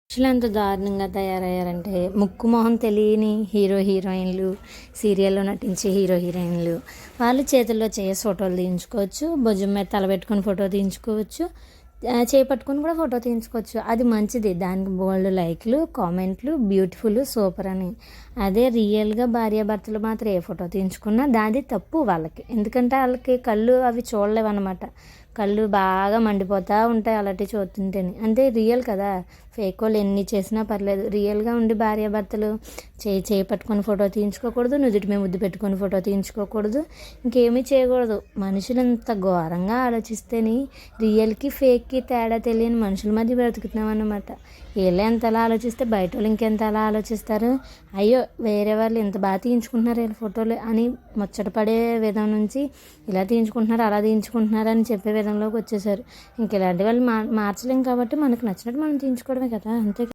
మనుషులు ఎంత దారుణంగా తయారయ్యారంటే ముక్కు మొహం తెలియని హీరోయిన్లు, సీరియల్లో నటించే హీరోయిన్లు వాళ్ళు చేతుల్లో ఫోటోలు తీయించుకోవచ్చు, భుజం మీద తల పెట్టుకొని ఫోటో తీయించుకోవచ్చు, చేయి పట్టుకొని కూడా ఫోటో తీయించుకోవచ్చు. అది మంచిది, దానికి బోల్డ్ లైక్లు, కామెంట్లు, బ్యూటిఫుల్, సూపర్ అని. అదే రియల్గా భార్యాభర్తలు మాత్రం ఏ ఫోటో తీయించుకున్నా దాది తప్పు వాళ్ళకి. ఎందుకంటే వాళ్ళకి కళ్ళు అవి చూడలేవన్నమాట. కళ్ళు బాగా మండిపోతూ ఉంటాయి అలాంటివి చూస్తుంటేనే. అంటే రియల్ కదా, ఫేక్ వాళ్ళు ఎన్ని చేసినా పర్లేదు. రియల్గా ఉండి భార్యాభర్తలు చేయి పట్టుకొని ఫోటో తీయించుకోకూడదు, నుదుటి మీద ముద్దు పెట్టుకొని ఫోటో తీయించుకోకూడదు, ఇంకేమీ చేయకూడదు. మనుషులు ఇంత ఘోరంగా ఆలోచిస్తేనే రియల్కి ఫేక్కి తేడా తెలియని మనుషుల మధ్య బ్రతుకుతున్నాం అన్నమాట. వీళ్ళే ఎంతలా ఆలోచిస్తే బయట వాళ్ళు ఇంకెంత అలా ఆలోచిస్తారు. అయ్యో వేరే వాళ్ళు ఇంత బాగా తీయించుకుంటున్నారు వీళ్ళ ఫోటోలు అని ముచ్చటపడే విధం నుంచి ఇలా తీయించుకుంటున్నారు అలా తీయించుకుంటున్నారు అని చెప్పే విధంలోకి వచ్చేసారు. ఇంక ఇలాంటి వాళ్ళు మార్చలేం కాబట్టి మనకు నచ్చినట్టు మనం తీయించుకోవడమే కదా, అంతే.